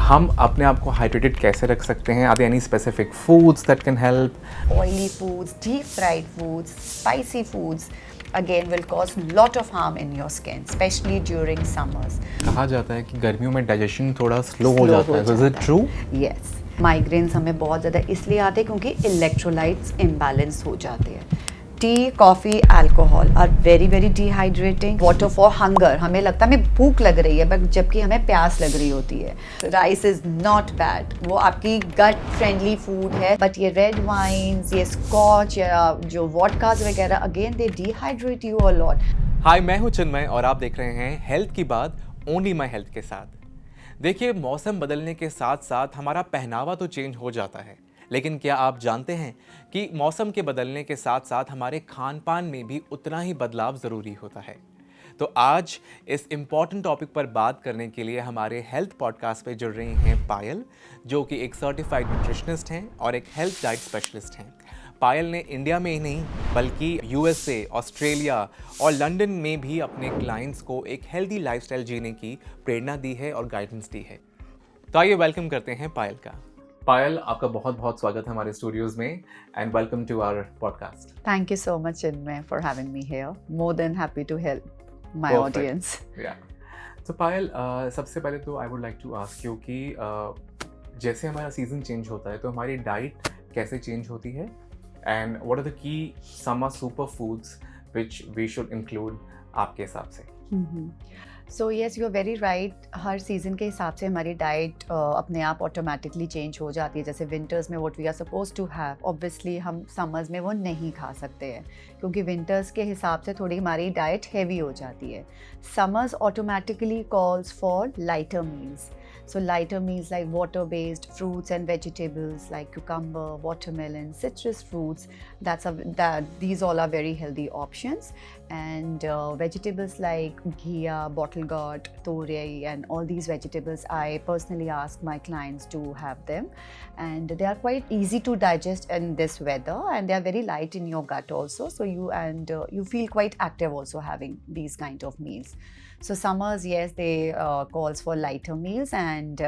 हम अपने आप को हाइड्रेटेड कैसे रख सकते हैं? Are there any specific foods that can help? Oily foods, deep fried foods, spicy foods again will cause lot of harm in your skin, especially during summers. कहा जाता है कि गर्मियों में डाइजेशन थोड़ा स्लो हो Slow जाता है, is it true? Yes. Migraines हमें बहुत ज़्यादा इसलिए आते हैं क्योंकि इलेक्ट्रोलाइट्स इम्बैलेंस हो जाते हैं. Tea, coffee, alcohol are very very dehydrating. Water for hunger, हमें लगता है हमें भूख लग रही है बट जबकि हमें प्यास लग रही होती है. राइस इज़ नॉट बैड, वो आपकी गट फ्रेंडली फूड है. बट ये रेड वाइन्स, ये स्कॉच या जो वॉडकाज वगैरह again they dehydrate you a lot. Hi, मैं हूं चिन्मय और आप देख रहे हैं हेल्थ की बात ओनली माय हेल्थ के साथ. देखिए, मौसम बदलने के साथ साथ हमारा पहनावा तो चेंज हो जाता है, लेकिन क्या आप जानते हैं कि मौसम के बदलने के साथ साथ हमारे खान पान में भी उतना ही बदलाव ज़रूरी होता है. तो आज इस इम्पॉर्टेंट टॉपिक पर बात करने के लिए हमारे हेल्थ पॉडकास्ट पे जुड़ रही हैं पायल, जो कि एक सर्टिफाइड न्यूट्रिशनिस्ट हैं और एक हेल्थ डाइट स्पेशलिस्ट हैं. पायल ने इंडिया में ही नहीं बल्कि यूएसए, ऑस्ट्रेलिया और लंदन में भी अपने क्लाइंट्स को एक हेल्दी लाइफस्टाइल जीने की प्रेरणा दी है और गाइडेंस दी है. तो आइए वेलकम करते हैं पायल का. पायल, आपका बहुत बहुत स्वागत है हमारे स्टूडियोज में and welcome to our podcast. Thank you so much, Chinmay, for having me here. More than happy to help my audience. तो पायल, सबसे पहले तो I would like to ask you कि जैसे हमारा सीजन चेंज होता है तो हमारी डाइट कैसे चेंज होती है and what are the key summer super foods which we should include आपके हिसाब से? So yes, you are very right. हर सीज़न के हिसाब से हमारी डाइट अपने आप ऑटोमेटिकली चेंज हो जाती है. जैसे विंटर्स में what we are suppose to have, obviously हम समर्स में वो नहीं खा सकते हैं क्योंकि विंटर्स के हिसाब से थोड़ी हमारी डाइट हैवी हो जाती है. Summers automatically calls for lighter meals. So lighter meals like water-based fruits and vegetables like cucumber, watermelon, citrus fruits. These all are very healthy options. And vegetables like ghea, bottle gourd, torei, and all these vegetables, I personally ask my clients to have them. And they are quite easy to digest in this weather, and they are very light in your gut also. So you feel quite active also having these kind of meals. So summers, yes, they calls for lighter meals and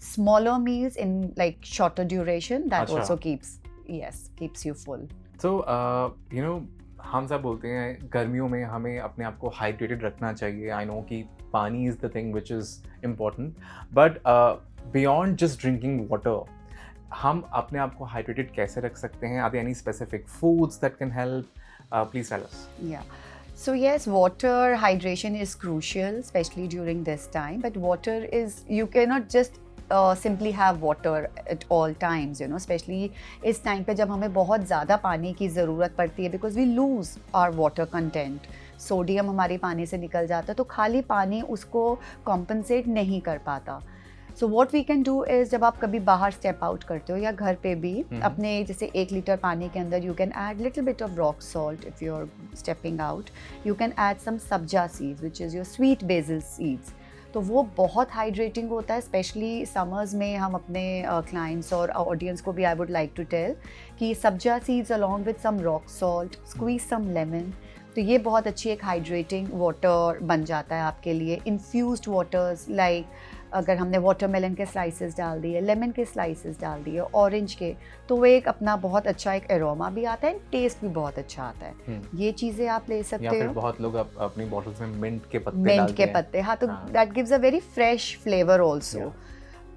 smaller meals in like shorter duration. That Achha. also keeps you full. So हम सब बोलते हैं गर्मियों में हमें अपने आप को हाइड्रेटेड रखना चाहिए. आई नो कि पानी is the thing which is important, but beyond just drinking water हम अपने आप को हाइड्रेटेड कैसे रख सकते हैं? Are there any specific foods that can help? Please tell us. Yeah. So yes, water hydration is crucial, especially during this time. But water is, you cannot just simply have water at all times, especially इस time पे जब हमें बहुत ज़्यादा पानी की ज़रूरत पड़ती है because we lose our water content. Sodium हमारी पानी से निकल जाता है तो खाली पानी उसको कॉम्पनसेट नहीं कर पाता. So what we can do is, जब आप कभी बाहर स्टेप आउट करते हो या घर पे भी अपने जैसे 1 लीटर पानी के अंदर you can add little bit of rock salt. If you are stepping out you can add some sabja seeds which is your sweet basil seeds. तो वो बहुत हाइड्रेटिंग होता है. स्पेशली समर्स में हम अपने क्लाइंट्स और ऑडियंस को भी I would like to tell कि sabja seeds along with some rock salt, squeeze some lemon, तो ये बहुत अच्छी एक हाइड्रेटिंग वाटर बन जाता है आपके लिए. इन्फ्यूज्ड वाटर्स लाइक अगर हमने वाटरमेलन के स्लाइसेस डाल दिए, लेमन के स्लाइसेस डाल दिए, ऑरेंज के, तो वो एक अपना बहुत अच्छा एक एरोमा भी आता है, टेस्ट भी बहुत अच्छा आता है. ये चीज़ें आप ले सकते हो. या फिर बहुत लोग अपनी बॉटल्स में मिंट के पत्ते हाँ, तो that gives a very fresh flavour also.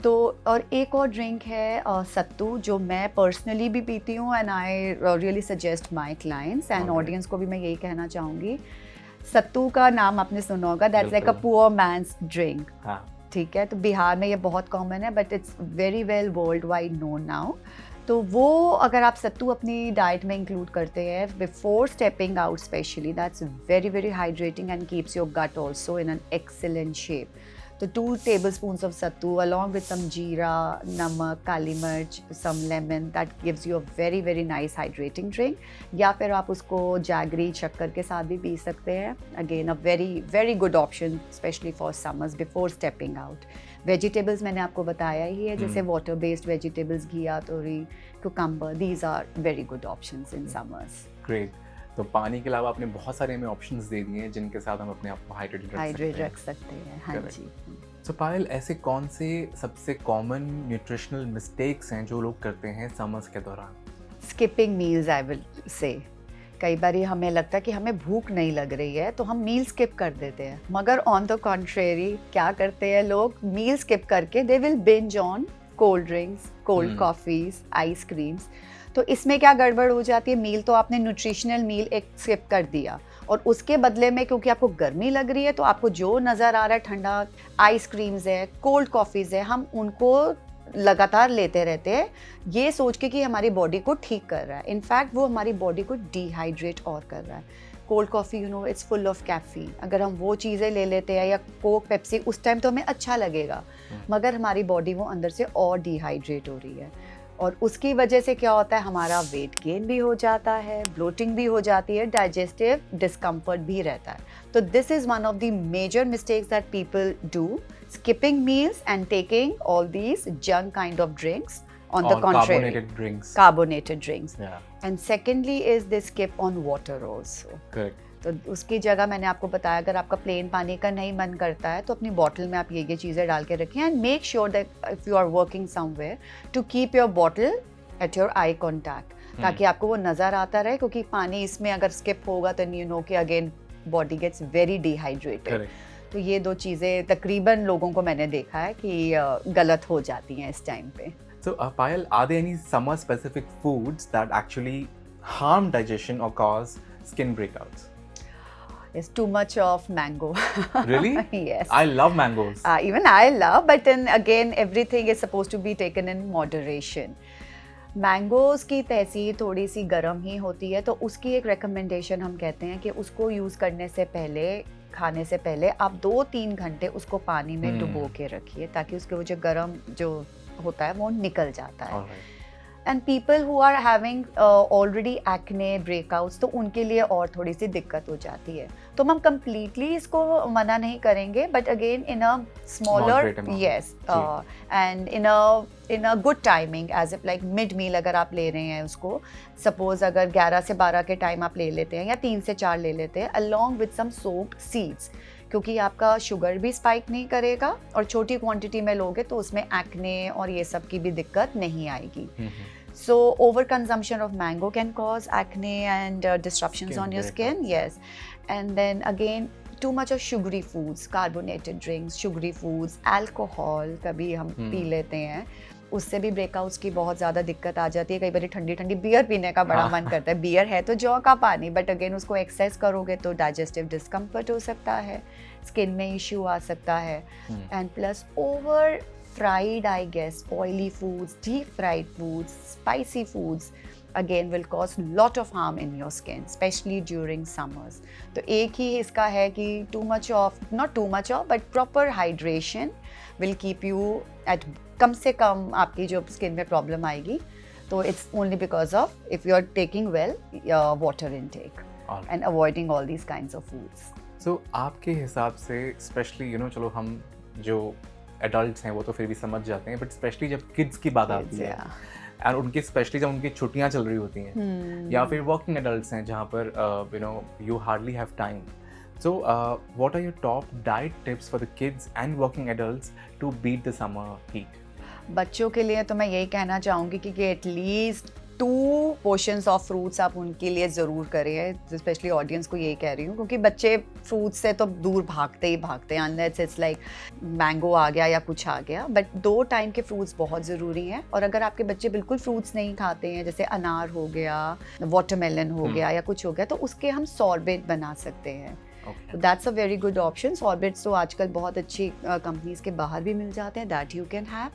तो और एक और ड्रिंक है सत्तू, जो मैं पर्सनली भी पीती हूँ and I really suggest my clients and audience को भी मैं यही कहना चाहूँगी. सत्तू का नाम आपने सुना होगा, that's like a poor man's drink. ठीक है, तो बिहार में ये बहुत कॉमन है but it's very well world wide known now. तो वो अगर आप सत्तू अपनी डाइट में इंक्लूड करते हैं before stepping out specially, that's very very hydrating and keeps your gut also in an excellent shape. तो 2 tablespoons of sattu along with some jeera, namak, kali mirch, some lemon, that gives you a very very nice hydrating drink. या फिर आप उसको jaggery शक्कर के साथ भी P सकते हैं. Again a very very good option especially for summers before stepping out. Vegetables मैंने आपको बताया ही है, जैसे water based vegetables, घिया, तोरी, cucumber, these are very good options in summers. Great. तो पानी के अलावा आपने बहुत सारे हमें ऑप्शंस दे दिए हैं जिनके साथ हम अपने आप को हाइड्रेट रख सकते हैं, हाँ Correct. जी। सो पायल, ऐसे कौन से सबसे कॉमन न्यूट्रिशनल मिस्टेक्स हैं जो लोग करते हैं समर्स के दौरान? Skipping meals I will say. कई बार हमें लगता है कि हमें भूख नहीं लग रही है तो हम मील स्किप कर देते हैं, मगर ऑन द कॉन्ट्रेरी क्या करते हैं लोग, मील स्किप करके they will binge on cold drinks, cold coffees, ice creams. तो इसमें क्या गड़बड़ हो जाती है, मील तो आपने न्यूट्रिशनल मील एक स्किप कर दिया और उसके बदले में क्योंकि आपको गर्मी लग रही है तो आपको जो नज़र आ रहा है ठंडा, आइसक्रीम्स है, कोल्ड कॉफ़ीज़ है, हम उनको लगातार लेते रहते हैं ये सोच के कि हमारी बॉडी को ठीक कर रहा है। इनफैक्ट वो हमारी बॉडी को डिहाइड्रेट और कर रहा है। Cold coffee it's full of caffeine, अगर हम वो चीज़ें ले लेते हैं या कोक, पेप्सी, उस टाइम तो हमें अच्छा लगेगा, मगर हमारी बॉडी वो अंदर से और डिहाइड्रेट हो रही है और उसकी वजह से क्या होता है, हमारा वेट गेन भी हो जाता है, ब्लोटिंग भी हो जाती है, डाइजेस्टिव डिस्कम्फर्ट भी रहता है। तो this is one of the major mistakes that people do, skipping meals and taking all these junk kind of drinks on the contrary, carbonated drinks. Yeah. And secondly is they skip on water also. Correct. तो उसकी जगह मैंने आपको बताया, अगर आपका plane पानी का नहीं मन करता है तो अपनी बॉटल में आप ये चीज़ें डाल के रखें and make sure that if you are working somewhere to keep your bottle at your eye contact, ताकि आपको वो नज़र आता रहे, क्योंकि पानी इसमें अगर स्किप होगा तो यू नो कि again body gets very dehydrated. तो ये दो चीज़ें तकरीबन लोगों को मैंने देखा है कि गलत हो जाती हैं इस टाइम पे। So, Payal, are there any summer specific foods that actually harm digestion or cause skin breakouts? It's too much of mango. Really? Yes. I love mangoes. Even I love, but then again everything is supposed to be taken in moderation. Mangoes की तहसीर थोड़ी सी गर्म ही होती है, तो उसकी एक recommendation हम कहते हैं कि उसको यूज़ करने से पहले, खाने से पहले आप 2-3 घंटे उसको पानी में डुबो के रखिए, ताकि उसके वो जो गर्म जो होता है वो निकल जाता है। And people who are having already acne, breakouts, तो उनके लिए और थोड़ी सी दिक्कत हो जाती है। तो हम कंप्लीटली इसको मना नहीं करेंगे, but again in a smaller, yes, and in a good timing, as if like mid meal अगर आप ले रहे हैं उसको, सपोज अगर 11 से 12 के टाइम आप ले लेते हैं या 3 से 4 ले लेते हैं along with some soaked seeds, क्योंकि आपका शुगर भी स्पाइक नहीं करेगा और छोटी क्वांटिटी में लोगे तो उसमें एक्ने और ये सब की भी दिक्कत नहीं आएगी। So overconsumption of mango can cause acne and disruptions on your skin. Yes. And then again, too much of sugary foods, carbonated drinks, sugary foods, alcohol कभी हम पी लेते हैं, उससे भी ब्रेकआउट्स की बहुत ज़्यादा दिक्कत आ जाती है। कई बार ठंडी ठंडी बियर पीने का बड़ा मन करता है, बियर है तो जौ का पानी, बट अगेन उसको एक्सेस करोगे तो डाइजेस्टिव डिस्कम्फर्ट हो सकता है, स्किन में इश्यू आ सकता है, and plus over fried, I guess, oily foods, deep fried foods, spicy foods again will cause lot of harm in your skin, especially during summers. तो एक ही इसका है कि too much of, not too much of, but proper hydration will keep you at, कम से कम आपकी जो skin में problem आएगी, तो it's only because of if you are taking well water intake and avoiding all these kinds of foods. So आपके हिसाब से especially चलो हम जो एडल्ट्स हैं वो तो फिर भी समझ जाते हैं, बट स्पेशली जब किड्स की बात आती है एंड उनकी स्पेशली जब उनकी छुट्टियां चल रही होती हैं या फिर वर्किंग एडल्ट्स हैं जहाँ पर you hardly have time, so what are your top diet tips for the kids and working adults to beat the summer heat? बच्चों के लिए तो मैं यही कहना चाहूँगी कि एटलीस्ट 2 पोर्शंस ऑफ फ्रूट्स आप उनके लिए ज़रूर करें, स्पेशली ऑडियंस को यही कह रही हूँ, क्योंकि बच्चे फ्रूट्स से तो दूर भागते ही भागते हैं, अनलेस इट्स लाइक मैंगो आ गया या कुछ आ गया, बट 2 टाइम के फ्रूट्स बहुत ज़रूरी हैं। और अगर आपके बच्चे बिल्कुल फ्रूट्स नहीं खाते हैं, जैसे अनार हो गया, वाटरमेलन हो गया या कुछ हो गया, तो उसके हम सॉर्बेट बना सकते हैं। That's a very good option. Sorbets तो आजकल बहुत अच्छी कंपनीज के बाहर भी मिल जाते हैं, दैट यू कैन हैव,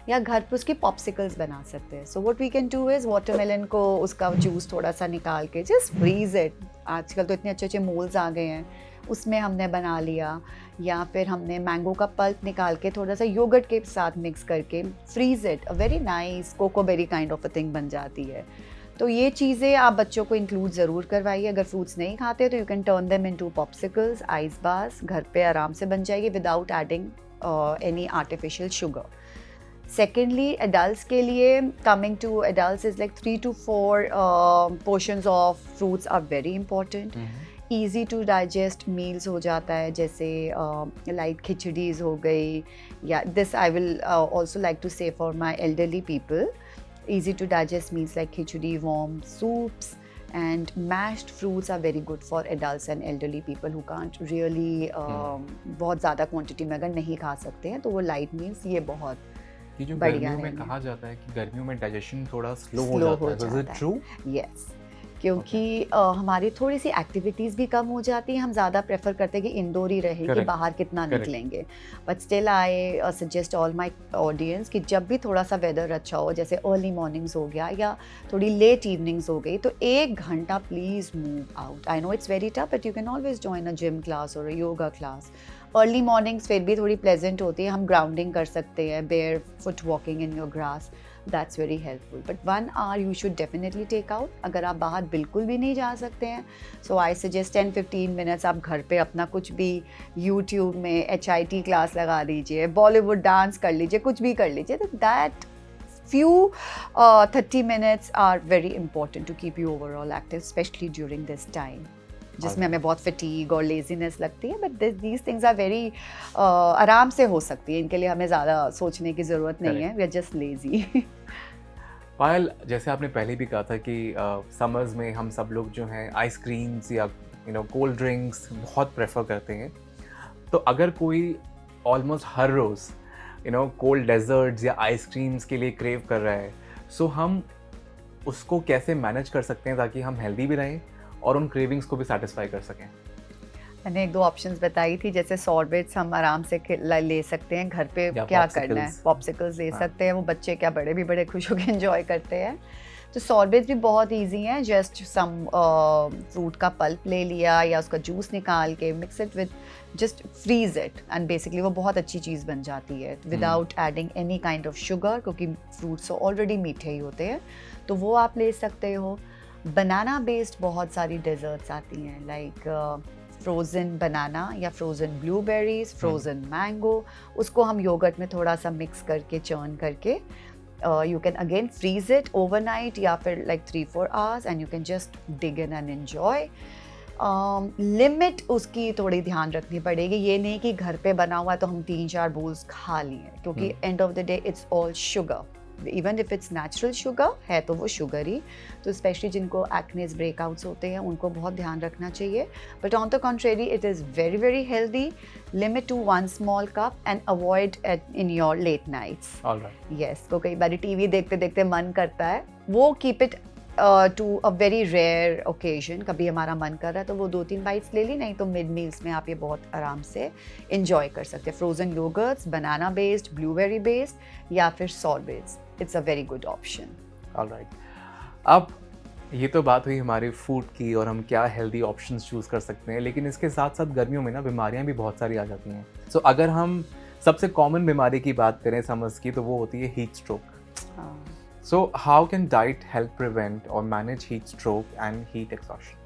या घर पे उसकी पॉप्सिकल्स बना सकते हैं। So what we can do is watermelon को उसका जूस थोड़ा सा निकाल के जस्ट फ्रीज इट, आजकल तो इतने अच्छे अच्छे मोल्ड्स आ गए हैं, उसमें हमने बना लिया, या फिर हमने मैंगो का पल्प निकाल के थोड़ा सा योगर्ट के साथ मिक्स करके freeze it, a very nice cocoberry kind of a thing बन जाती है। तो ये चीज़ें आप बच्चों को इंक्लूड ज़रूर करवाइए। अगर फ्रूट्स नहीं खाते तो you can turn them into popsicles, ice bars, घर पे आराम से बन जाएगी without adding any artificial sugar. Secondly, adults के लिए, coming to adults is like 3 to 4 portions of fruits are very important. Easy to digest meals हो जाता है, जैसे like खिचड़ीज हो गई, या this I will also like to say for my elderly people, easy to digest meals like khichdi, warm soups, and mashed fruits are very good for adults and elderly people who can't really बहुत ज़्यादा quantity में अगर नहीं खा सकते हैं तो वो लाइट मील्स ये बहुत ये जो बढ़िया गर्मियों में रहेंगे। कहा जाता है कि गर्मियों में डाइजेशन थोड़ा स्लो हो स्लो जाता हो है, इज इट जाता ट्रू? है, यस, क्योंकि हमारी थोड़ी सी एक्टिविटीज़ भी कम हो जाती हैं, हम ज़्यादा प्रेफर करते हैं कि इंडोर ही रहे, कि Correct. बाहर कितना Correct. निकलेंगे। But still I suggest all my audience कि जब भी थोड़ा सा वेदर अच्छा हो, जैसे अर्ली मॉर्निंग्स हो गया या थोड़ी लेट इवनिंग्स हो गई, तो 1 घंटा please move out. I know it's very tough, but you can always join a gym class और अ योगा क्लास। अर्ली मॉर्निंग्स फिर भी थोड़ी प्लेजेंट होती है, हम ग्राउंडिंग कर सकते हैं, bare foot walking in your grass, that's very helpful. But 1 hour you should definitely take out. अगर आप बाहर बिल्कुल भी नहीं जा सकते हैं, सो आई सजेस्ट 10-15 मिनट्स आप घर पे अपना कुछ भी यूट्यूब में HIT क्लास लगा लीजिए, बॉलीवुड डांस कर लीजिए, कुछ भी कर लीजिए, तो that few 30 minutes are very important to keep you overall active, especially during this time, जिसमें हमें बहुत फटीग और लेजीनेस लगती है, but these things are very आराम से हो सकती है, इनके लिए हमें ज़्यादा सोचने की ज़रूरत नहीं है, वी आर जस्ट लेजी। पायल, जैसे आपने पहले भी कहा था कि समर्स में हम सब लोग जो हैं आइसक्रीम्स या कोल्ड ड्रिंक्स बहुत प्रेफर करते हैं, तो अगर कोई ऑलमोस्ट हर रोज़ कोल्ड डेजर्ट्स या आइसक्रीम्स के लिए क्रेव कर रहा है, सो हम उसको कैसे मैनेज कर सकते हैं ताकि हम हेल्दी भी रहें और उन क्रेविंग्स को भी सेटिस्फाई कर सकें? मैंने 1-2 ऑप्शंस बताई थी, जैसे सॉर्बेट्स हम आराम से ले सकते हैं घर पे, या क्या करना है, पॉप्सिकल्स ले सकते हैं, वो बच्चे क्या बड़े भी बड़े खुश होकर एंजॉय करते हैं। तो सॉर्बेट्स भी बहुत इजी हैं, जस्ट सम फ्रूट का पल्प ले लिया या उसका जूस निकाल के mix it with, just freeze it, and basically वो बहुत अच्छी चीज़ बन जाती है without adding any kind of sugar, क्योंकि फ्रूट्स ऑलरेडी मीठे ही होते हैं, तो वो आप ले सकते हो। बनाना बेस्ड बहुत सारी डेजर्ट्स आती हैं, लाइक फ्रोज़न बनाना या फ्रोज़न ब्लूबेरीज, फ्रोज़न मैंगो, उसको हम योगर्ट में थोड़ा सा मिक्स करके चर्न करके you can again freeze it overnight या फिर like 3-4 hours and you can just dig in and enjoy. Limit उसकी थोड़ी ध्यान रखनी पड़ेगी, ये नहीं कि घर पे बना हुआ है तो हम 3-4 बोल्स खा लिए, क्योंकि and of the day it's all sugar, even if it's natural sugar है तो वो शुगर ही, तो स्पेशली जिनको एक्नेस ब्रेकआउट्स होते हैं उनको बहुत ध्यान रखना चाहिए। But on the contrary it is very very healthy, limit to 1 small cup and avoid in your late nights. Alright. Yes, तो कई बार टीवी देखते देखते मन करता है, वो keep it to a very rare occasion, कभी हमारा मन कर रहा है तो वो 2-3 बाइट्स ले ली, नहीं तो मिड मील्स में आप ये बहुत आराम से इंजॉय कर सकते हैं। Frozen yogurts, banana based, blueberry based या फिर sorbets, it's a very good option. Alright, अब ये तो बात हुई हमारे फूड की और हम क्या हेल्दी ऑप्शंस चूज़ कर सकते हैं, लेकिन इसके साथ साथ गर्मियों में ना बीमारियां भी बहुत सारी आ जाती हैं। सो अगर हम सबसे कॉमन बीमारी की बात करें समर्स की, तो वो होती है heat stroke. So how can diet help prevent or manage heat stroke and heat exhaustion?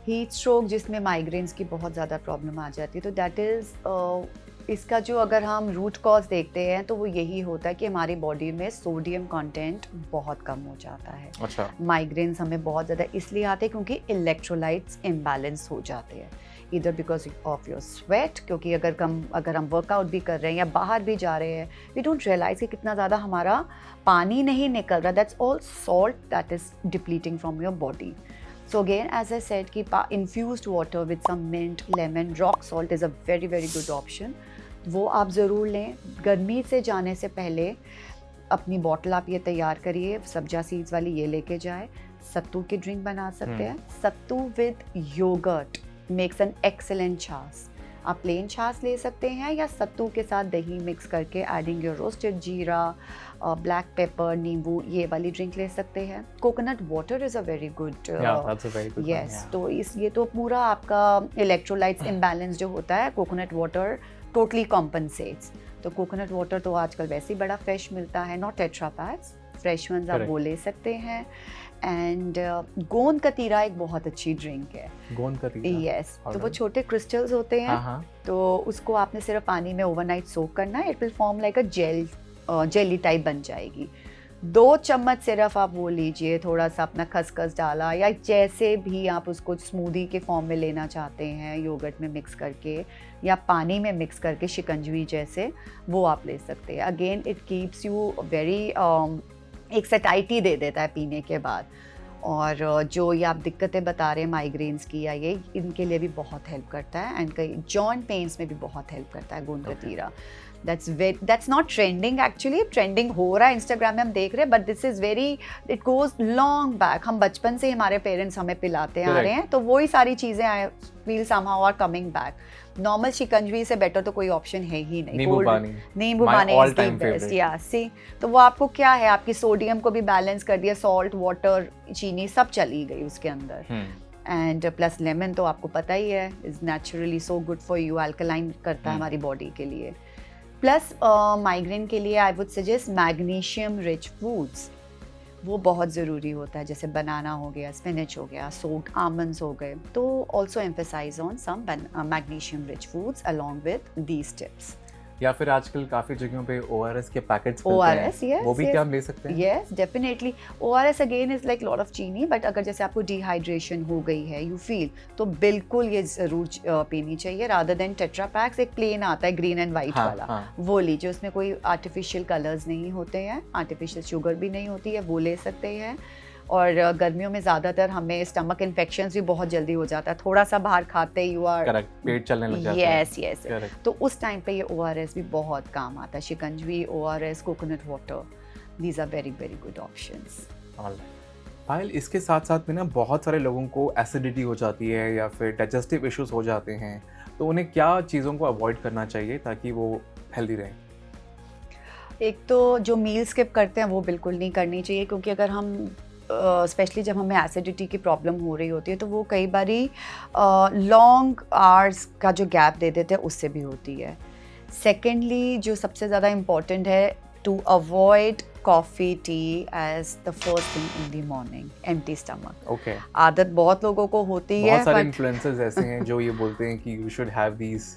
Heat stroke जिसमें माइग्रेन्स की बहुत ज़्यादा प्रॉब्लम आ जाती है, तो दैट इज़ इसका जो अगर हम रूट कॉज देखते हैं तो वो यही होता है कि हमारी बॉडी में सोडियम कंटेंट बहुत कम हो जाता है। अच्छा। माइग्रेन्स हमें बहुत ज़्यादा इसलिए आते हैं क्योंकि इलेक्ट्रोलाइट्स इम्बैलेंस हो जाते हैं, इधर बिकॉज ऑफ योर स्वेट, क्योंकि अगर हम वर्कआउट भी कर रहे हैं या बाहर भी जा रहे हैं, वी डोंट रियलाइज कि कितना ज़्यादा हमारा पानी नहीं निकल रहा, that's all salt that is depleting from your body. So again, as I said, कि infused water with some mint, lemon, rock salt is a very very good option. वो आप ज़रूर लें। गर्मी से जाने से पहले अपनी बॉटल आप ये तैयार करिए, सब्जा सीड्स वाली ये लेके जाए। सत्तू की ड्रिंक बना सकते हैं, sattu with yogurt makes an excellent chaas. आप प्लेन छाछ ले सकते हैं या सत्तू के साथ दही मिक्स करके एडिंग योर रोस्टेड जीरा, ब्लैक पेपर, नींबू, ये वाली ड्रिंक ले सकते हैं। Coconut water is a very good, yes, तो ये तो पूरा आपका इलेक्ट्रोलाइट्स इम्बैलेंस जो होता है, कोकोनट वाटर टोटली कॉम्पनसेट्स। तो कोकोनट वाटर तो आजकल वैसे ही बड़ा फ्रेश मिलता है, not tetra packs, fresh once आप वो ले सकते हैं। एंड गोंद कतीरा एक बहुत अच्छी ड्रिंक है। गोंद कतीरा, यस, तो वो छोटे क्रिस्टल्स होते हैं, तो उसको आपने सिर्फ पानी में ओवरनाइट सोक करना है, it will form like a gel jelly type बन जाएगी। 2 चम्मच सिर्फ आप वो लीजिए, थोड़ा सा अपना खसखस डाला या जैसे भी आप उसको स्मूदी के फॉर्म में लेना चाहते हैं, योगर्ट में मिक्स करके या पानी में मिक्स करके शिकंजवी जैसे, वो आप ले सकते हैं। Again it keeps you very एक सटाइटी दे देता है पीने के बाद। और जो ये आप दिक्कतें बता रहे हैं माइग्रेन्स की या ये, इनके लिए भी बहुत हेल्प करता है। एंड कई जॉइंट पेन्स में भी बहुत हेल्प करता है गोंद कतीरा। That's not trending, actually trending हो रहा है इंस्टाग्राम में हम देख रहे हैं, but this is very, it goes long back. हम बचपन से हमारे पेरेंट्स हमें पिलाते आ रहे हैं, तो वही सारी चीज़ें I feel somehow are coming back. Normal शिकंजवी से बेटर तो कोई ऑप्शन है ही नहीं। नींबू पानी इज द बेस्ट। या सी, तो वो आपको क्या है, आपकी सोडियम को भी बैलेंस कर दिया, सॉल्ट, वाटर, चीनी सब चली गई उसके अंदर। एंड प्लस लेमन तो आपको पता ही है is naturally so good for you, alkaline करता है हमारी बॉडी के लिए। प्लस माइग्रेन के लिए I would suggest magnesium rich foods, वो बहुत ज़रूरी होता है, जैसे बनाना हो गया, स्पिनच हो गया, सोक्ड आमंड्स हो गए। तो also emphasise on some magnesium rich foods along with these tips. या फिर आजकल काफ़ी जगहों पे ORS के पैकेट्स मिलते ORS, हैं, yes, वो भी yes. क्या हम ले सकते हैं? Yes, definitely. ORS again is like lot of चीनी, बट अगर जैसे आपको डिहाइड्रेशन हो गई है, यू फील, तो बिल्कुल ये ज़रूर पीनी चाहिए। रादर देन टेट्रा पैक्स, एक प्लेन आता है ग्रीन एंड वाइट वाला, वो लीजिए। उसमें कोई आर्टिफिशियल कलर्स नहीं होते हैं, आर्टिफिशियल शुगर भी नहीं होती है, वो ले सकते हैं। और गर्मियों में ज़्यादातर हमें स्टमक इन्फेक्शंस भी बहुत जल्दी हो जाता है, थोड़ा सा बाहर खाते यू आर करेक्ट, पेट चलने लग जाता है। यस, तो उस टाइम पे ये ORS भी बहुत काम आता है। Shikanjvi, ORS, coconut water, these are very very good options. Payal, इसके साथ साथ में ना बहुत सारे लोगों को एसिडिटी हो जाती है या फिर डाइजेस्टिव इश्यूज हो जाते हैं, तो उन्हें क्या चीज़ों को अवॉइड करना चाहिए ताकि वो हेल्दी रहें? एक तो जो मील स्किप करते हैं वो बिल्कुल नहीं करनी चाहिए, क्योंकि अगर हम स्पेशली जब हमें एसिडिटी की प्रॉब्लम हो रही होती है, तो वो कई बारी लॉन्ग आवर्स का जो गैप दे देते हैं उससे भी होती है। सेकेंडली जो सबसे ज़्यादा इम्पॉर्टेंट है, to avoid coffee tea as the first thing in the morning, empty stomach. Okay, आदत बहुत लोगों को होती है। बहुत सारे इन्फ्लुएंसर्स ऐसे हैं जो ये बोलते हैं कि you should have these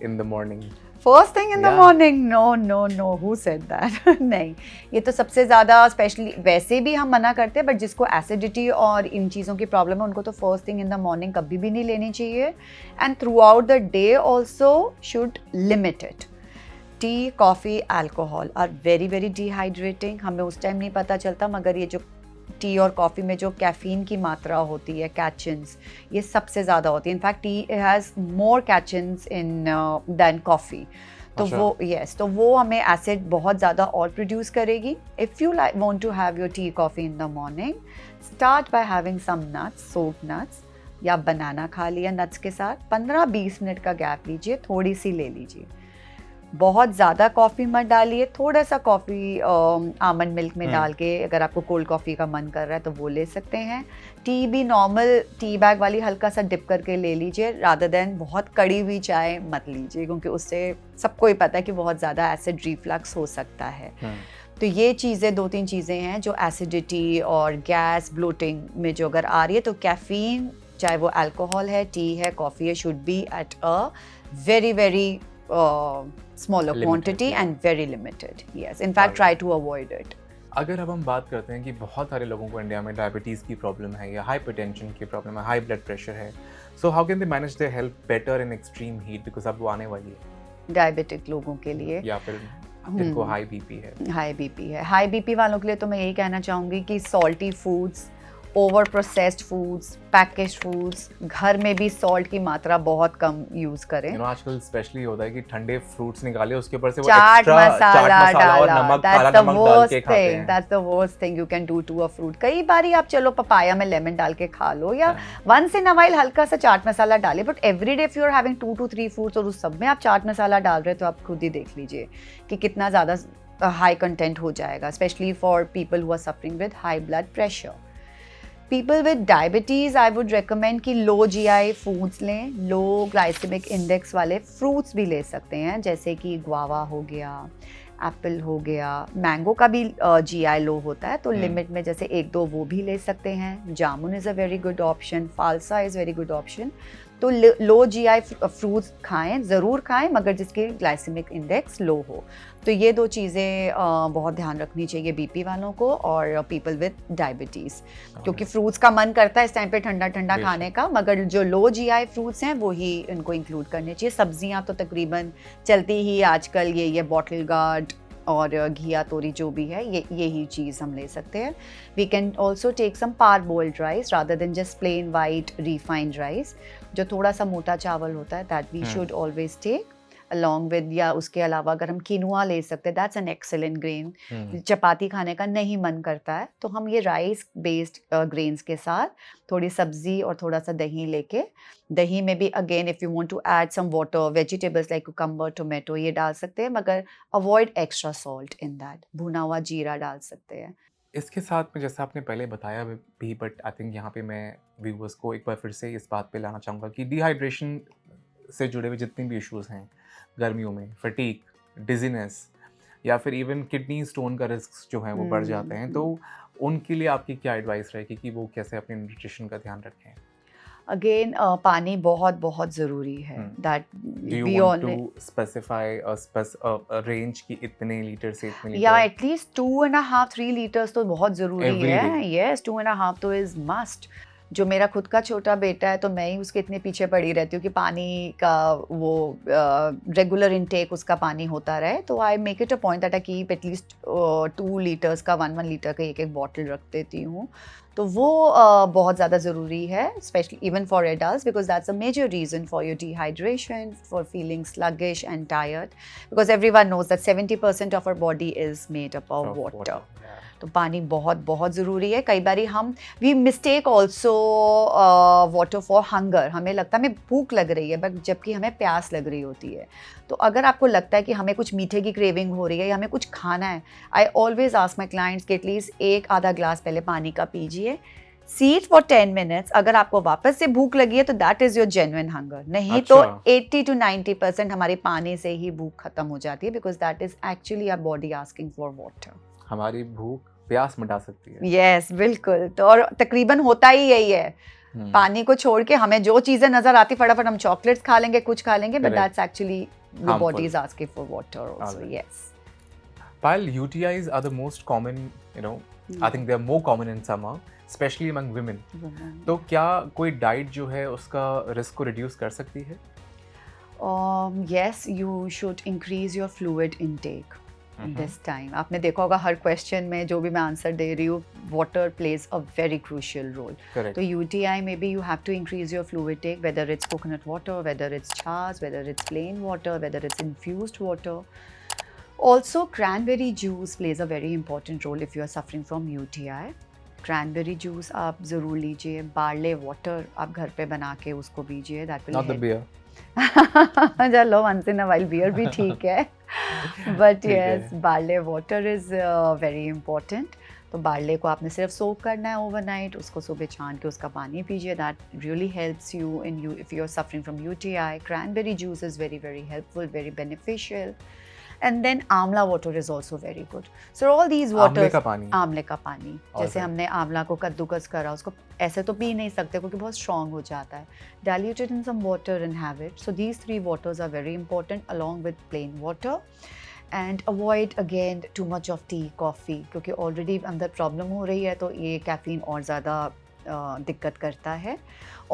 in the morning, first thing in the morning. No, who said that? नहीं, ये तो सबसे ज़्यादा, स्पेशली वैसे भी हम मना करते हैं, बट जिसको एसिडिटी और इन चीज़ों की प्रॉब्लम है उनको तो first thing in the morning कभी भी नहीं लेनी चाहिए। And throughout the day also should limit it. Tea, coffee, alcohol are very very dehydrating. हमें उस टाइम नहीं पता चलता, मगर ये जो टी और कॉफ़ी में जो कैफीन की मात्रा होती है, कैचिन्स, ये सबसे ज़्यादा होती है। In fact tea has more catechins in than coffee. तो वो तो वो हमें एसिड बहुत ज़्यादा और प्रोड्यूस करेगी। If you want to have your tea coffee in the morning, start by having some nuts, soaked nuts, या बनाना खा लिया नट्स के साथ। 15-20 मिनट का गैप लीजिए, थोड़ी सी ले लीजिए। बहुत ज़्यादा कॉफ़ी मत डालिए, थोड़ा सा कॉफ़ी आमंड मिल्क में डाल के, अगर आपको कोल्ड कॉफ़ी का मन कर रहा है तो वो ले सकते हैं। टी भी नॉर्मल टी बैग वाली हल्का सा डिप करके ले लीजिए, रादर देन बहुत कड़ी हुई चाय मत लीजिए, क्योंकि उससे सबको ही पता है कि बहुत ज़्यादा एसिड रिफ्लक्स हो सकता है। तो ये चीज़ें 2-3 चीज़ें हैं जो एसिडिटी और गैस, ब्लोटिंग में जो अगर आ रही है, तो कैफ़ीन, चाहे वो अल्कोहल है, टी है, कॉफ़ी है, should be at a very very smaller quantity and very limited. Yes, in fact, try to avoid it. अगर अब हम बात करते हैं कि बहुत सारे लोगों को इंडिया में डायबिटीज़ की प्रॉब्लम है या हाइपरटेंशन की प्रॉब्लम है, हाई ब्लड प्रेशर है, so how can they manage their health better in extreme heat, because अब वो आने वाली है डायबिटिक लोगों के लिए, या फिर जिनको हाई बीपी है। हाई बीपी वालों के लिए तो मैं यही कहना चाहूँगी कि salty foods, over processed foods, packaged foods, घर में भी सॉल्ट की मात्रा बहुत कम यूज करें। आजकल स्पेशली होता है कि ठंडे फ्रूट्स निकाले, उसके ऊपर से वो चाट मसाला और नमक, काला नमक डाल के खाते हैं। That's the worst thing you can do to a fruit. कई बारी आप चलो पपाया में लेमन डाल के खा लो, या once in a while हल्का सा चाट मसाला डालिए, but every day if you are having 2 to 3 fruits और उस सब में आप चाट मसाला डाल रहे हो, तो आप खुद ही देख लीजिए कि कितना ज़्यादा हाई कंटेंट हो जाएगा, specially for people who are suffering with high blood pressure. People with diabetes I would recommend कि लो GI फूड्स लें, लो ग्लाइसेमिक इंडेक्स वाले फ्रूट्स भी ले सकते हैं, जैसे कि गुआवा हो गया, एप्पल हो गया, मैंगो का भी GI लो होता है, तो लिमिट में जैसे 1-2 वो भी ले सकते हैं। Jamun is a very good option, phalsa is very good option. तो लो जीआई फ्रूट्स खाएं, ज़रूर खाएं, मगर जिसकी ग्लाइसेमिक इंडेक्स लो हो। तो ये 2 चीज़ें बहुत ध्यान रखनी चाहिए बीपी वालों को और पीपल विद डायबिटीज़, क्योंकि फ्रूट्स का मन करता है इस टाइम पे ठंडा ठंडा खाने का, मगर जो लो जीआई फ्रूट्स हैं वो ही इनको इंक्लूड करने चाहिए। सब्जियां तो तकरीबन चलती ही आजकल, ये बॉटल गार्ड और घिया तोरी जो भी है, यही चीज़ हम ले सकते हैं। We can also take some par boiled rice rather than just plain white refined rice, जो थोड़ा सा मोटा चावल होता है, that we should always take along with, या उसके अलावा अगर हम किनुआ ले सकते हैं, दैट्स एन एक्सेलेंट ग्रेन। चपाती खाने का नहीं मन करता है तो हम ये राइस बेस्ड ग्रेन्स के साथ थोड़ी सब्जी और थोड़ा सा दही लेके, दही में भी again if you want to add some water, vegetables like cucumber, tomato, ये डाल सकते हैं, मगर avoid extra salt in that. भुना हुआ जीरा डाल सकते हैं। इसके साथ में जैसे आपने पहले बताया भी, बट आई थिंक यहाँ पे मैं व्यूअर्स को एक बार फिर से इस बात पे लाना चाहूँगा कि डिहाइड्रेशन से जुड़े हुए जितने भी इश्यूज़ हैं गर्मियों में, फटीग, डिजीनेस या फिर इवन किडनी स्टोन का रिस्क जो है वो बढ़ जाते हैं, तो उनके लिए आपकी क्या एडवाइस रहेगी कि वो कैसे अपने न्यूट्रिशन का ध्यान रखें? अगेन पानी बहुत बहुत ज़रूरी है। That we all specify range की इतने लीटर से इतने लीटर, या एटलीस्ट 2.5-3 लीटर्स तो बहुत ज़रूरी है। यस, 2.5 तो इज़ मस्ट। जो मेरा खुद का छोटा बेटा है तो मैं ही उसके इतने पीछे पड़ी रहती हूँ कि पानी का वो रेगुलर इनटेक उसका पानी होता रहे, तो I make it a point that I keep at least 2 litres का 1 लीटर का एक बॉटल रख देती हूँ। तो वो बहुत ज़्यादा ज़रूरी है, specially even for adults, because that's a major reason for your dehydration, for feeling sluggish and tired, because everyone knows that 70% of our body is made up of water. तो पानी बहुत बहुत ज़रूरी है। कई बार we mistake also water for hunger. हमें लगता है हमें भूख लग रही है, बट जबकि हमें प्यास लग रही होती है। तो अगर आपको लगता है कि हमें कुछ मीठे की क्रेविंग हो रही है या हमें कुछ खाना है, I always ask my clients कि एटलीस्ट 1-आधा ग्लास पहले पानी का पीजिए, सीट फॉर 10 मिनट्स। अगर आपको वापस से भूख लगी है तो that is your genuine hunger, नहीं तो 80-90% हमारी पानी से ही भूख खत्म हो जाती है, because that is actually our body asking for water. हमारी भूख प्यास मिटा सकती है। यस, बिल्कुल। तो और तकरीबन होता ही यही है, पानी को छोड़ के हमें जो चीज़ें नज़र आती फटाफट हम चॉकलेट्स खा लेंगे, कुछ खा लेंगे, but that's actually the body is asking for water also. Yes. While UTIs are the most common, I think they are more common in summer, especially among women. तो क्या कोई डाइट जो है उसका रिस्क को रिड्यूस कर सकती है? Yes, you should increase your fluid intake. This time आपने देखा होगा हर क्वेश्चन में जो भी मैं आंसर दे रही हूँ, water plays a very crucial role. तो UTI में भी you have to increase your fluid take, whether it's coconut water, whether it's chaach, whether it's plain water, whether it's infused water. Also cranberry juice plays a very important role if you are suffering from UTI। Cranberry juice आप ज़रूर लीजिए। Barley water आप घर पे बना के उसको पीजिए, that will not the beer. चलो once in a while beer भी ठीक है, but yes, barley water is very important. तो बार्ले को आपने सिर्फ सोक करना है ओवरनाइट, उसको सुबह छान के उसका पानी पीजिए, that really helps you in you if you are suffering from UTI। Cranberry juice is very very helpful, very beneficial. And then amla water is also very good. So all these waters, आंवले का पानी जैसे हमने आंवला को कद्दूकस करा, उसको ऐसे तो पी नहीं सकते क्योंकि बहुत strong हो जाता है, diluted in some water and have it. So these 3 waters are very important along with plain water. And avoid again too much of tea, coffee, क्योंकि already अंदर problem हो रही है तो ये caffeine और ज़्यादा दिक्कत करता है.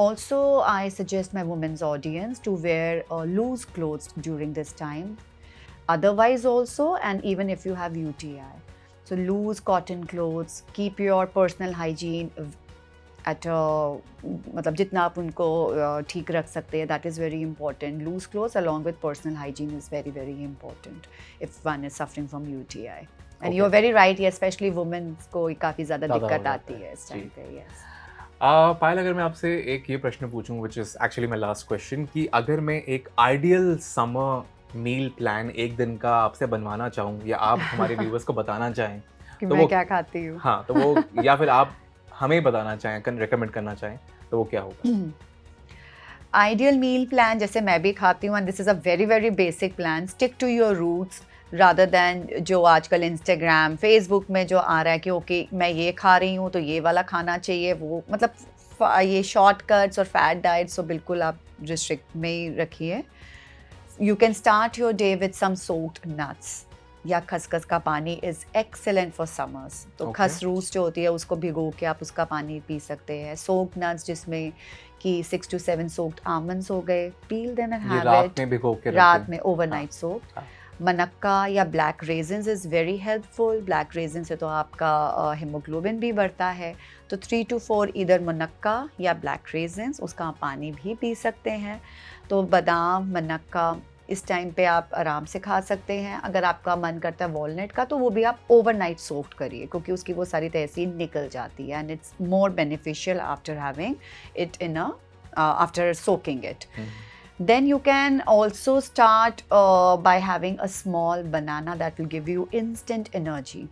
Also I suggest my women's audience to wear loose clothes during this time. Otherwise also, and even if you have UTI, so loose cotton clothes, keep your personal hygiene at a मतलब जितना आप उनको ठीक रख सकते हैं, that is very important. Loose clothes along with personal hygiene is very very important if one is suffering from UTI. And you're very right, especially women को काफ़ी ज़्यादा दिक्कत आती है इस टाइम पे. Yes. पायल, अगर मैं आपसे एक ये प्रश्न पूछूं, which is actually my last question, कि अगर मैं एक ideal summer मील प्लान एक दिन का आपसे बनवाना चाहूँ या आप हमारे व्यूवर्स को बताना चाहें कि तो मैं क्या खाती हूँ, हाँ, तो वो या फिर आप हमें बताना चाहें, रेकमेंड करना चाहें, तो वो क्या होगा? आइडियल मील प्लान जैसे मैं भी खाती हूँ, and this is a very very basic plan. Stick to your roots rather than जो आजकल इंस्टाग्राम फेसबुक में जो आ रहा है कि ओके मैं ये खा रही हूँ तो ये वाला खाना चाहिए, वो मतलब ये शॉर्टकट्स और फैट डाइट्स तो बिल्कुल आप रिस्ट्रिक्ट में ही रखिए. You can start your day with some soaked nuts. या खसखस का पानी इज़ एक्सेलेंट फॉर समर्स. तो Okay. खसरूस जो होती है उसको भिगो के आप उसका पानी पी सकते हैं. सोक्ड नट्स जिसमें कि 6 to 7 सोक्ड आमंड्स हो गए, peel them and ये have रात it. में भिगो के रख रात दें. में ओवरनाइट सोक्ड. हाँ. मनक्का या black resins is very helpful. Black resin से तो आपका हीमोग्लोबिन भी बढ़ता है. तो 3 to 4 इधर मनक्का या ब्लैक रेजिन्स, उसका आप पानी भी पी सकते हैं. तो बादाम, मनक्का इस टाइम पे आप आराम से खा सकते हैं. अगर आपका मन करता है वॉलनट का तो वो भी आप ओवरनाइट सोक्ड करिए क्योंकि उसकी वो सारी तहसील निकल जाती है. And it's more beneficial after having it in after soaking it. Then you can also start by having a small banana that will give you instant energy.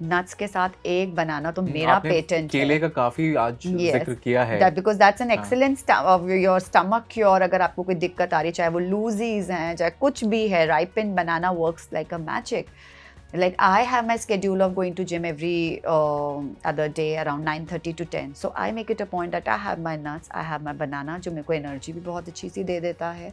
Nuts के साथ एक बनाना तो मेरा आपने पेटेंट केले है. का काफी आज जिक्र किया है. That because that's an excellent your stomach cure. अगर आपको कोई दिक्कत आ रही है, चाहे वो लूजीज हैं, चाहे कुछ भी है, ripened banana works like a magic. Like I have my schedule of going to gym every other day around 9:30 to 10. So I make it a point that I have my nuts, I have my banana जो मेरे को energy भी बहुत अच्छी सी दे देता है.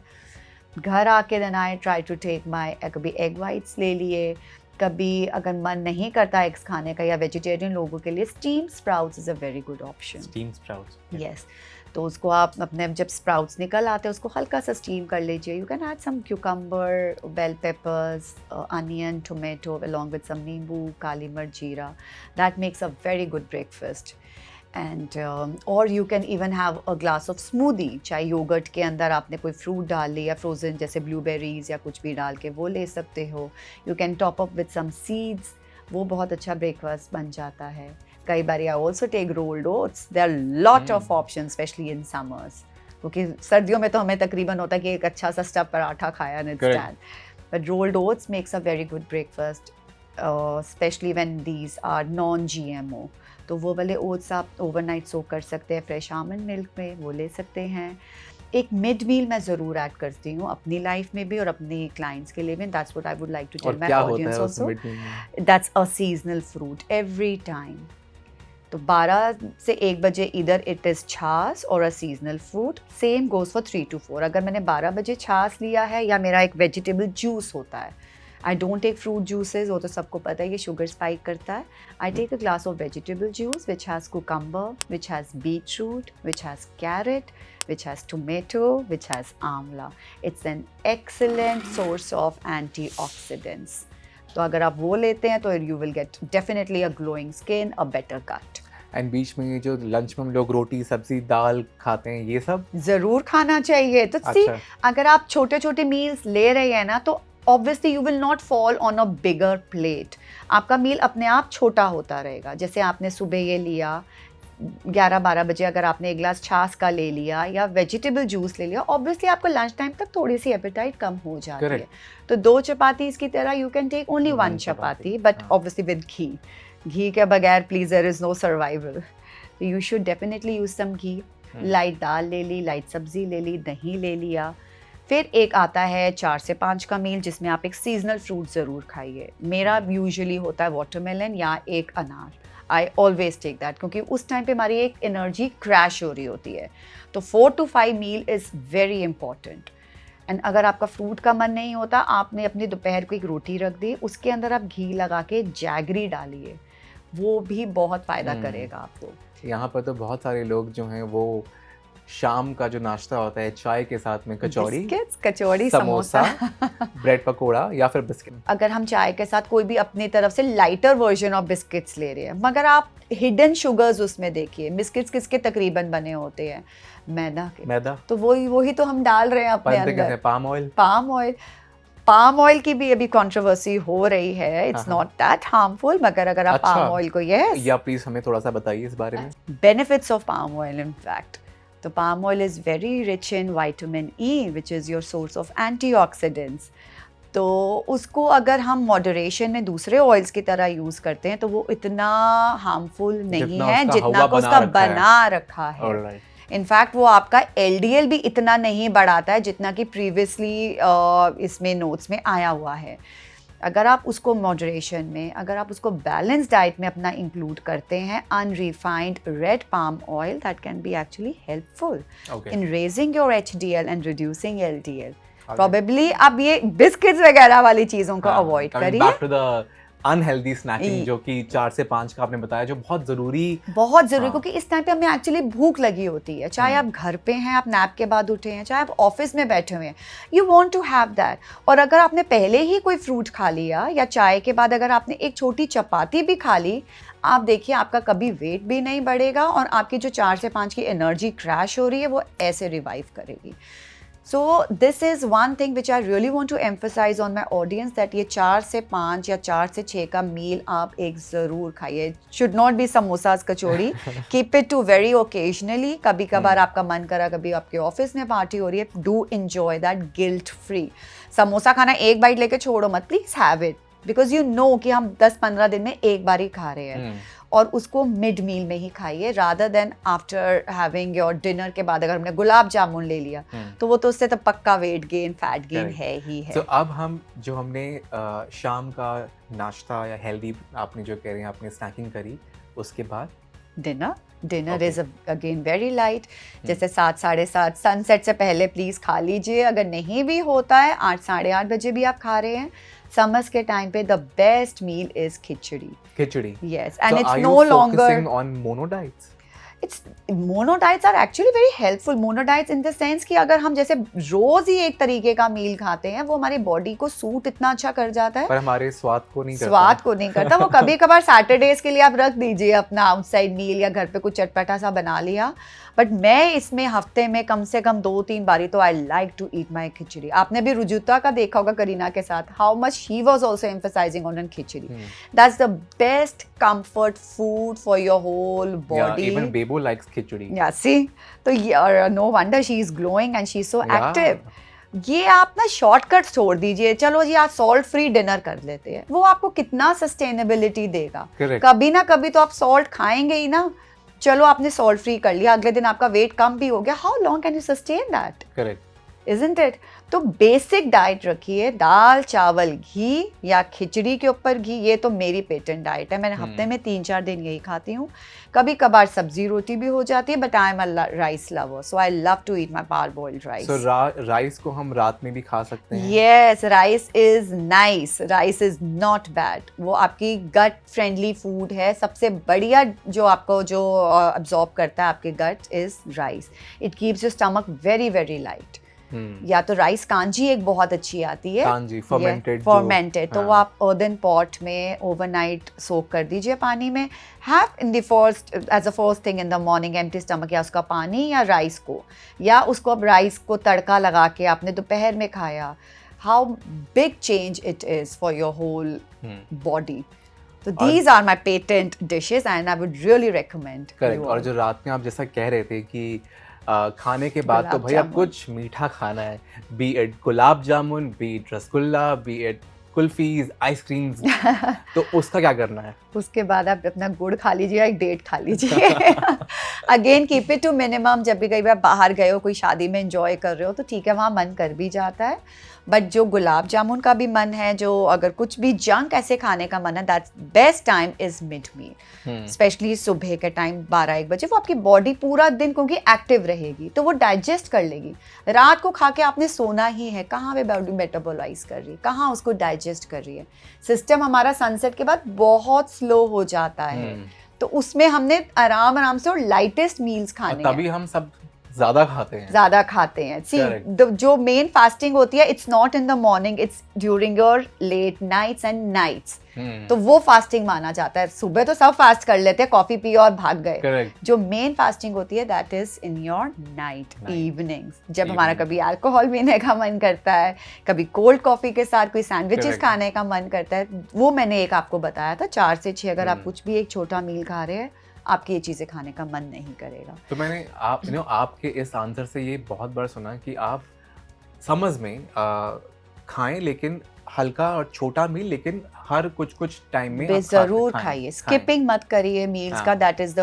घर आके then I try to take my कभी egg whites ले लिए, कभी अगर मन नहीं करता एग्स खाने का या वेजिटेरियन लोगों के लिए steam sprouts is a very good option. Steam sprouts. Yes. तो उसको आप अपने जब स्प्राउट्स निकल आते हैं उसको हल्का सा स्टीम कर लीजिए. You can add some cucumber, bell peppers, onion, tomato along with some nimbu, kali mirch, jeera. That makes a very good breakfast. And और you can even have a glass of smoothie. चाहे योगर्ट के अंदर आपने कोई फ्रूट डाल लिया, फ्रोजन जैसे ब्लूबेरीज या कुछ भी डाल के वो ले सकते हो. You can top up with some seeds. वो बहुत अच्छा ब्रेकफास्ट बन जाता है. कई बार I also take rolled oats. There are lot of option specially in summers क्योंकि सर्दियों में तो हमें तकरीबन होता है कि एक अच्छा सा स्टफ पराठा खाया and it's done. But rolled oats makes a very good breakfast specially when these are non GMO. तो वो वाले ओट्स आप ओवरनाइट सोक कर सकते हैं फ्रेश आमंड मिल्क में, वो ले सकते हैं. एक मिड मील मैं ज़रूर ऐड करती हूँ अपनी लाइफ में भी और अपनी क्लाइंट्स के लिए भी. That's what I would like to tell my audience also. That's a seasonal fruit every time. तो 12 से 1 बजे इधर इट इज़ छाछ और अ seasonal fruit. Same goes for 3 to 4. अगर मैंने 12 बजे छाछ लिया है या मेरा एक वेजिटेबल जूस होता है, I don't take fruit juices, वो तो सबको पता है ये शुगर स्पाइक करता है. I take a glass of vegetable juice which has cucumber, which has beetroot, which has carrot, which has tomato, which has amla. It's an excellent source of antioxidants. तो अगर आप वो लेते हैं तो you will get definitely a glowing skin, a better gut. And बीच में ये जो लंच में हम लोग रोटी, सब्जी, दाल खाते हैं, ये सब ज़रूर खाना चाहिए. तो सी अगर आप छोटे छोटे मील्स ले रहे हैं ना तो obviously you will not fall on a bigger plate. आपका मील अपने आप छोटा होता रहेगा. जैसे आपने सुबह ये लिया 11-12 बजे, अगर आपने एक गिलास छाछ का ले लिया या वेजिटेबल जूस ले लिया, ऑब्वियसली आपको लंच टाइम तक थोड़ी सी एपेटाइट कम हो जाती है. तो 2 चपाती की तरह you can take only 1 chapati, but obviously with घी के बगैर please there is no survival. You should definitely use some ghee. Light दाल ले ली, लाइट सब्जी ले ली, दही ले लिया. फिर एक आता है 4 से 5 का मील जिसमें आप एक सीजनल फ्रूट ज़रूर खाइए. मेरा यूजुअली होता है वाटरमेलन या एक अनार. आई ऑलवेज टेक दैट क्योंकि उस टाइम पे हमारी एक एनर्जी क्रैश हो रही होती है. तो 4 to 5 meal is very important. And अगर आपका फ्रूट का मन नहीं होता, आपने अपनी दोपहर को एक रोटी रख दी, उसके अंदर आप घी लगा के जैगरी डालिए, वो भी बहुत फ़ायदा करेगा आपको. यहाँ पर तो बहुत सारे लोग जो हैं वो शाम का जो नाश्ता होता है चाय के साथ में कचौड़ी, समोसा, ब्रेड पकोड़ा या फिर बिस्किट. अगर हम चाय के साथ कोई भी अपनी तरफ से लाइटर वर्जन ऑफ बिस्किट्स ले रहे हैं, मगर आप हिडन शुगर्स उसमें देखिए. बिस्किट्स किसके तकरीबन बने होते हैं? मैदा के. तो वही तो हम डाल रहे हैं अपने अंदर. पाम ऑयल की भी अभी कंट्रोवर्सी हो रही है. इट्स नॉट दैट हार्मफुल, मगर अगर आप पाम ऑयल को या प्लीज हमें थोड़ा सा बताइए इस बारे में. Benefits of palm oil in fact. तो palm oil is very rich in vitamin E, which is your source of antioxidants. तो उसको अगर हम मॉडरेशन में दूसरे ऑयल्स की तरह यूज़ करते हैं तो वो इतना हार्मफुल नहीं है जितना को उसका बना रखा है. इनफैक्ट वो आपका LDL भी इतना नहीं बढ़ाता है जितना कि प्रीवियसली इसमें नोट्स में आया हुआ है. अगर आप उसको मॉडरेशन में, अगर आप उसको बैलेंस डाइट में अपना इंक्लूड करते हैं, unrefined red palm oil that can be actually helpful in raising your HDL and reducing LDL. Probably आप ये बिस्किट्स वगैरह वाली चीज़ों को अवॉइड करिए. Back to the unhealthy snacking जो कि 4 से 5 का आपने बताया, जो बहुत ज़रूरी क्योंकि इस टाइम पे हमें एक्चुअली भूख लगी होती है, चाहे आप घर पे हैं, आप नैप के बाद उठे हैं, चाहे आप ऑफिस में बैठे हुए हैं, you want to have that. और अगर आपने पहले ही कोई फ्रूट खा लिया या चाय के बाद अगर आपने एक छोटी चपाती भी खा ली, आप देखिए आपका कभी वेट भी नहीं बढ़ेगा और आपकी जो 4 से 5 की एनर्जी क्रैश हो रही है वो ऐसे रिवाइव करेगी. So this is one thing which I really want to emphasize on my audience, that ये 4 से 5 या 4 से 6 का मील आप एक ज़रूर खाइए. Should not be samosas kachori. Keep it to very occasionally. कभी कभार आपका मन करा, कभी आपके ऑफिस में पार्टी हो रही है, do enjoy that guilt free. Samosa खाना एक बाइट लेके छोड़ो मत, please have it. Because you know कि हम 10-15 दिन में एक बार ही खा रहे हैं और उसको मिड मील में ही खाइए, rather than after having your dinner के बाद अगर हमने गुलाब जामुन ले लिया तो वो तो उससे तो पक्का वेट गेन, फैट गेन है ही है. तो अब हम जो हमने शाम का नाश्ता या हेल्दी आपने जो कह रहे हैं आपने स्नैकिंग करी, उसके बाद dinner is again very light. जैसे 7-7:30 सनसेट से पहले प्लीज खा लीजिए. अगर नहीं भी होता है 8-8:30 बजे भी आप खा रहे हैं, समर्स के टाइम पे the best meal is khichdi. Yes, and it's no longer focusing on mono diets. Mono diets are actually very helpful. Mono diets in the sense कि अगर हम जैसे रोज ही एक तरीके का मील खाते हैं, वो हमारी बॉडी को सूट इतना अच्छा कर जाता है, पर हमारे स्वाद को नहीं करता. वो कभी कभार सैटरडेज के लिए आप रख दीजिए अपना आउटसाइड मील या घर पे कुछ चटपटा सा बना लिया. बट मैं इसमें हफ्ते में कम से कम 2-3 बारी तो आई लाइक टू ईट माई खिचड़ी. आपने भी रुजुता का देखा होगा करीना के साथ, how much she was also emphasising on khichdi. That's the best comfort food for your whole body. Yeah, even Bebo likes khichdi. Yeah, see, so no wonder she is glowing and she's so active. ये आप ना shortcut छोड़ दीजिए. चलो जी आज salt free dinner कर लेते हैं, वो आपको कितना सस्टेनेबिलिटी देगा. कभी ना कभी तो आप सॉल्ट खाएंगे ही ना. चलो आपने सॉल्ट फ्री कर लिया, अगले दिन आपका वेट कम भी हो गया, how long can you sustain that? Correct, Isn't it? तो बेसिक डाइट रखिए, दाल चावल घी या खिचड़ी के ऊपर घी, ये तो मेरी पेटेंट डाइट है. मैंने हफ्ते में 3-4 दिन यही खाती हूँ. कभी कभार सब्जी रोटी भी हो जाती है, but I am a rice lover, so I love to eat my par boiled rice. So rice को हम रात में भी खा सकते हैं? Yes, rice is nice, rice is not bad. वो आपकी गट फ्रेंडली फूड है. सबसे बढ़िया जो आपको जो अब्जॉर्ब करता है आपके gut is rice. It keeps your stomach very very light. या तो राइस कांजी एक बहुत अच्छी आती है, कांजी फर्मेंटेड, तो वो आप अर्दन पॉट में ओवरनाइट सोक कर दीजिए पानी में. Have in the first as a first thing in the morning empty stomach, या उसका पानी या राइस को, या उसको अब राइस को तड़का लगा के आपने दोपहर में खाया. How big change it is for your whole body. तो these are my patent dishes and I would really recommend. Correct. और जो रात में आप जैसा कह रहे थे कि खाने के बाद तो भाई अब कुछ मीठा खाना है, be it gulab jamun, be it rasgulla, be it kulfis, ice creams, तो उसका क्या करना है? उसके बाद आप अपना गुड़ खा लीजिए या एक डेट खा लीजिए. Again keep it to minimum. जब भी कई बार बाहर गए हो, कोई शादी में एंजॉय कर रहे हो, तो ठीक है वहाँ मन कर भी जाता है. बट जो गुलाब जामुन का भी मन है, जो अगर कुछ भी जंक ऐसे खाने का मन है, that's best time is mid meal. Specially सुबह के टाइम 12-1 बजे. वो आपकी बॉडी पूरा दिन क्योंकि एक्टिव रहेगी तो वो डाइजेस्ट कर लेगी. रात को खा के आपने सोना ही है, कहाँ पे बॉडी मेटाबोलाइज कर रही है, कहाँ उसको डाइजेस्ट कर रही है. सिस्टम हमारा सनसेट के बाद बहुत स्लो हो जाता है, तो उसमें हमने आराम से और लाइटेस्ट मील्स खाने हैं. तभी हम सब ज्यादा खाते हैं. सी जो मेन फास्टिंग होती है, it's not in the morning, it's during your late nights and nights. तो वो फास्टिंग माना जाता है. सुबह तो सब फास्ट कर लेते हैं, कॉफी पिए और भाग गए. जो मेन फास्टिंग होती है that is in your night evenings, जब हमारा कभी अल्कोहल पीने का मन करता है, कभी कोल्ड कॉफी के साथ कोई सैंडविचेस खाने का मन करता है. वो मैंने एक आपको बताया था, 4 से 6 अगर आप कुछ भी एक छोटा मील खा रहे हैं, आपकी ये चीजें खाने का मन नहीं करेगा. तो मैंने आपके इस आंसर से ये बहुत बार सुना कि आप समझ में खाएं लेकिन हल्का और छोटा मील, लेकिन हर कुछ टाइम में बे आप जरूर खाएं, खाइए, खाएं। स्किपिंग मत करिए मील्स हाँ। का, that is the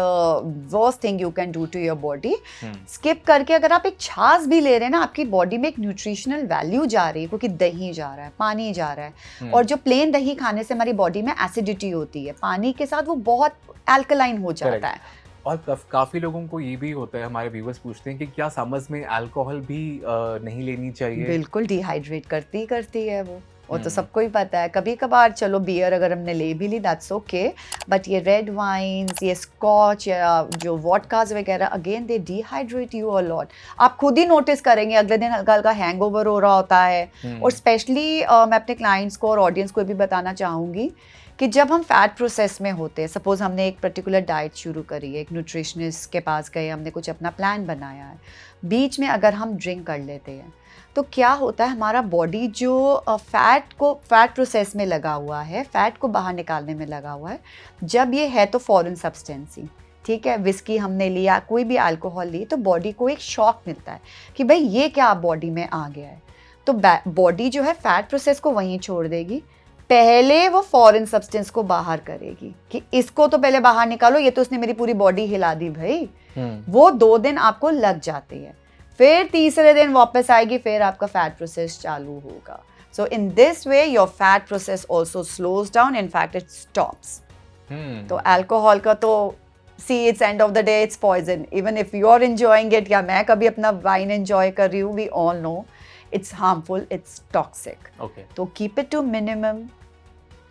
worst thing you can do to your body. Hmm, skip करके अगर आप एक छाछ भी ले रहे हैं ना, आपकी बॉडी में एक न्यूट्रिशनल वैल्यू जा रही है, क्योंकि दही जा रहा है, पानी जा रहा है, और जो प्लेन दही खाने से हमारी बॉडी में एसिडिटी होती है, पानी के साथ वो बहुत एल्कलाइन हो जाता Correct. है। और काफ़ी लोगों को ये भी होता है, हमारे व्यूवर्स पूछते हैं कि क्या समर्स में अल्कोहल भी नहीं लेनी चाहिए? बिल्कुल डिहाइड्रेट करती है वो तो हम्म। सबको ही पता है। कभी कभार चलो बियर अगर हमने ले भी ली दैट्स ओके, बट ये रेड वाइन्स, ये स्कॉच या जो वॉडकास वगैरह, again they dehydrate you a lot. आप खुद ही नोटिस करेंगे अगले दिन हल्का हल्का हैंगओवर हो रहा होता है। और स्पेशली मैं अपने क्लाइंट्स को और ऑडियंस को भी बताना चाहूँगी कि जब हम फैट प्रोसेस में होते हैं, सपोज हमने एक पर्टिकुलर डाइट शुरू करी है, एक न्यूट्रिशनिस्ट के पास गए, हमने कुछ अपना प्लान बनाया है, बीच में अगर हम ड्रिंक कर लेते हैं तो क्या होता है, हमारा बॉडी जो फैट प्रोसेस में लगा हुआ है, फैट को बाहर निकालने में लगा हुआ है, जब ये है तो फॉरेन सब्सटेंस ही, ठीक है, विस्की हमने लिया, कोई भी अल्कोहल ली, तो बॉडी को एक शॉक मिलता है कि भाई ये क्या बॉडी में आ गया है। तो बॉडी जो है फैट प्रोसेस को वहीं छोड़ देगी, पहले वो फॉरेन सब्सटेंस को बाहर करेगी कि इसको तो पहले बाहर निकालो, ये तो उसने मेरी पूरी बॉडी हिला दी भाई। वो 2 दिन आपको लग जाती है, फिर तीसरे दिन वापस आएगी, फिर आपका फैट प्रोसेस चालू होगा। So in this way your fat process also slows down, in fact it stops. तो अल्कोहल का तो see it's end of the day it's poison, even if you are enjoying it, या मैं कभी अपना wine enjoy कर रही हूँ, we all know it's harmful, it's toxic. Okay, तो कीप इट टू मिनिमम,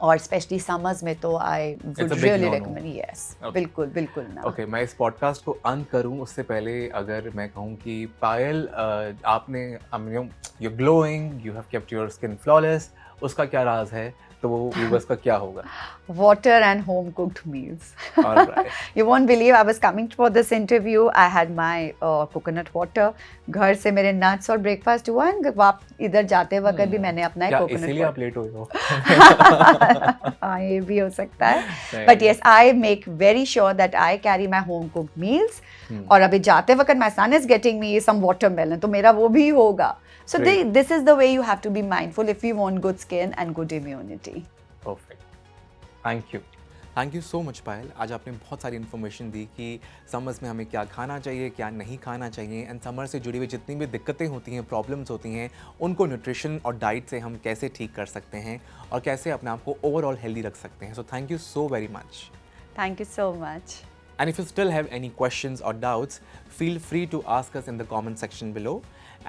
और स्पेशली समर्स में तो I would a big really no-no. Recommend, yes Okay. बिल्कुल ना। ओके, मैं इस पॉडकास्ट को अंत करूं उससे पहले अगर मैं कहूं कि पायल, आपने you glowing, you have kept your skin flawless, उसका क्या राज है? तो वो व्यूवर्स का क्या होगा? Water and home cooked meals. Alright. You won't believe I was coming for this interview. I had my coconut water. घर से मेरे nuts और breakfast हुआ, and इधर जाते वक्त भी मैंने अपना एक क्या coconut इसीलिए water. आप लेट हुए हो? हाँ, ये भी हो सकता है. नहीं. But yes, I make very sure that I carry my home cooked meals. और अभी जाते वक्त my son is getting me some watermelon, तो मेरा वो भी होगा. So Great. this is the way you have to be mindful if you want good skin and good immunity. Perfect, thank you. Thank you so much Payal, आज आपने बहुत सारी information दी कि समर्स में हमें क्या खाना चाहिए, क्या नहीं खाना चाहिए, एंड समर से जुड़ी हुई जितनी भी दिक्कतें होती हैं, प्रॉब्लम्स होती हैं, उनको न्यूट्रिशन और डाइट से हम कैसे ठीक कर सकते हैं और कैसे अपने आप को ओवरऑल हेल्दी रख सकते हैं। So thank you so very much. Thank you so much. And if you still have any questions or doubts, feel free to ask us in the comment section below.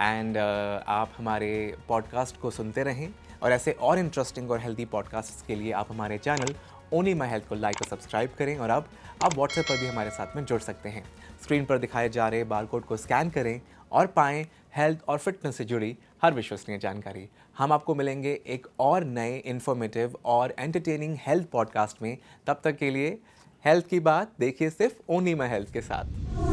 And आप हमारे podcast को सुनते रहें, और ऐसे और interesting और healthy podcast के लिए आप हमारे चैनल ओनली माई हेल्थ को लाइक और सब्सक्राइब करें। और अब आप व्हाट्सएप पर भी हमारे साथ में जुड़ सकते हैं। स्क्रीन पर दिखाए जा रहे बारकोड को स्कैन करें और पाएं हेल्थ और फिटनेस से जुड़ी हर विश्वसनीय जानकारी। हम आपको मिलेंगे एक और नए इन्फॉर्मेटिव और एंटरटेनिंग हेल्थ पॉडकास्ट में। तब तक के लिए हेल्थ की बात देखिए सिर्फ ओनली माई हेल्थ के साथ।